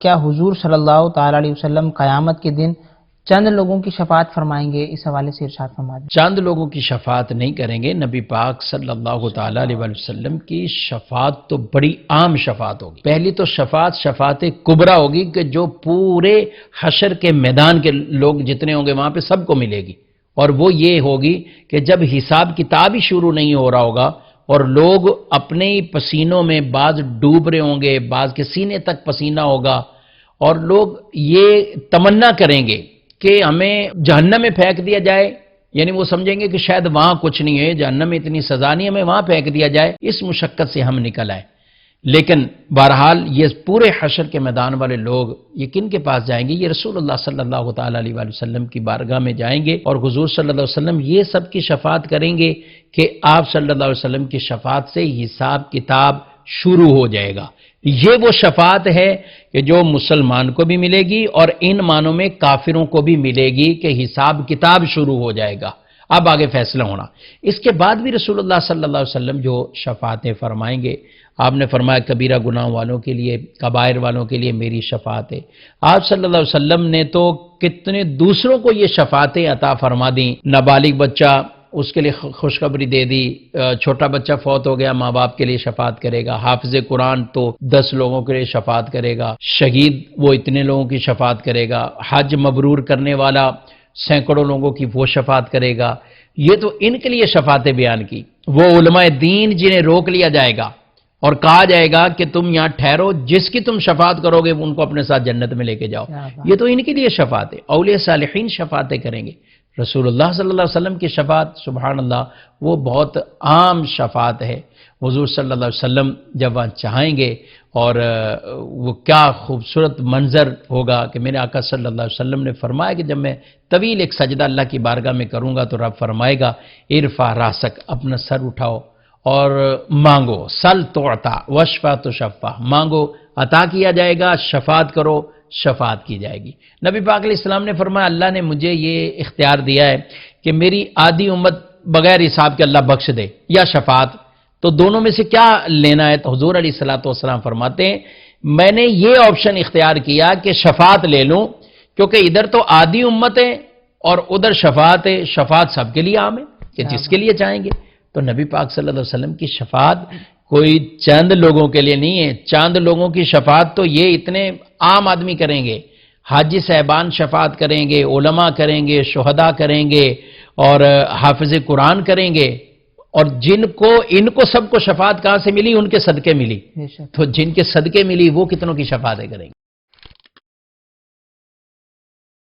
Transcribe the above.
کیا حضور صلی اللہ تعالی علیہ وسلم قیامت کے دن چند لوگوں کی شفاعت فرمائیں گے؟ اس حوالے سے ارشاد فرما دیں۔ چند لوگوں کی شفاعت نہیں کریں گے، نبی پاک صلی اللہ تعالی علیہ وسلم کی شفاعت تو بڑی عام شفاعت ہوگی۔ پہلی تو شفاعت کبریٰ ہوگی کہ جو پورے حشر کے میدان کے لوگ جتنے ہوں گے وہاں پہ سب کو ملے گی، اور وہ یہ ہوگی کہ جب حساب کتاب ہی شروع نہیں ہو رہا ہوگا اور لوگ اپنے ہی پسینوں میں بعض ڈوب رہے ہوں گے، بعض کے سینے تک پسینہ ہوگا، اور لوگ یہ تمنا کریں گے کہ ہمیں جہنم میں پھینک دیا جائے، یعنی وہ سمجھیں گے کہ شاید وہاں کچھ نہیں ہے، جہنم میں اتنی سزا نہیں، ہمیں وہاں پھینک دیا جائے، اس مشقت سے ہم نکل آئے۔ لیکن بہرحال یہ پورے حشر کے میدان والے لوگ یہ کن کے پاس جائیں گے؟ یہ رسول اللہ صلی اللہ تعالی علیہ وسلم کی بارگاہ میں جائیں گے، اور حضور صلی اللہ علیہ وسلم یہ سب کی شفاعت کریں گے کہ آپ صلی اللہ علیہ وسلم کی شفاعت سے حساب کتاب شروع ہو جائے گا۔ یہ وہ شفاعت ہے کہ جو مسلمان کو بھی ملے گی اور ان معنوں میں کافروں کو بھی ملے گی کہ حساب کتاب شروع ہو جائے گا، اب آگے فیصلہ ہونا۔ اس کے بعد بھی رسول اللہ صلی اللہ علیہ وسلم جو شفاعتیں فرمائیں گے، آپ نے فرمایا کبیرہ گناہ والوں کے لیے، کبائر والوں کے لیے میری شفاعت ہے۔ آپ صلی اللہ علیہ وسلم نے تو کتنے دوسروں کو یہ شفاعتیں عطا فرما دیں۔ نابالغ بچہ، اس کے لیے خوشخبری دے دی، چھوٹا بچہ فوت ہو گیا، ماں باپ کے لیے شفاعت کرے گا، حافظ قرآن تو 10 لوگوں کے لیے شفاعت کرے گا، شہید وہ اتنے لوگوں کی شفاعت کرے گا، حج مبرور کرنے والا سینکڑوں لوگوں کی وہ شفاعت کرے گا۔ یہ تو ان کے لیے شفاعتیں بیان کی۔ وہ علماء دین جنہیں روک لیا جائے گا اور کہا جائے گا کہ تم یہاں ٹھہرو، جس کی تم شفاعت کرو گے ان کو اپنے ساتھ جنت میں لے کے جاؤ، یہ تو ان کے لیے شفاعت ہے۔ اولیاء صالحین شفاعتیں کریں گے۔ رسول اللہ صلی اللہ علیہ وسلم کی شفاعت سبحان اللہ وہ بہت عام شفاعت ہے۔ حضور صلی اللہ علیہ وسلم جب وہاں چاہیں گے، اور وہ کیا خوبصورت منظر ہوگا کہ میرے آقا صلی اللہ علیہ وسلم نے فرمایا کہ جب میں طویل ایک سجدہ اللہ کی بارگاہ میں کروں گا تو رب فرمائے گا ارفع راسک، اپنا سر اٹھاؤ اور مانگو، سل تعطا واشفع تشفع، مانگو عطا کیا جائے گا، شفاعت کرو شفاعت کی جائے گی۔ نبی پاک علیہ السلام نے فرمایا اللہ نے مجھے یہ اختیار دیا ہے کہ میری آدھی امت بغیر حساب کے اللہ بخش دے یا شفاعت، تو دونوں میں سے کیا لینا ہے؟ تو حضور علیہ السلام فرماتے ہیں میں نے یہ آپشن اختیار کیا کہ شفاعت لے لوں، کیونکہ ادھر تو آدھی امت ہے اور ادھر شفاعت ہے، شفاعت سب کے لیے عام ہے کہ جس کے لیے چاہیں گے۔ تو نبی پاک صلی اللہ علیہ وسلم کی شفاعت کوئی چند لوگوں کے لیے نہیں ہے، چند لوگوں کی شفاعت تو یہ اتنے عام آدمی کریں گے، حاجی صاحبان شفاعت کریں گے، علماء کریں گے، شہداء کریں گے، اور حافظ قرآن کریں گے، اور ان کو سب کو شفاعت کہاں سے ملی؟ ان کے صدقے ملی، تو جن کے صدقے ملی وہ کتنوں کی شفاعتیں کریں گے۔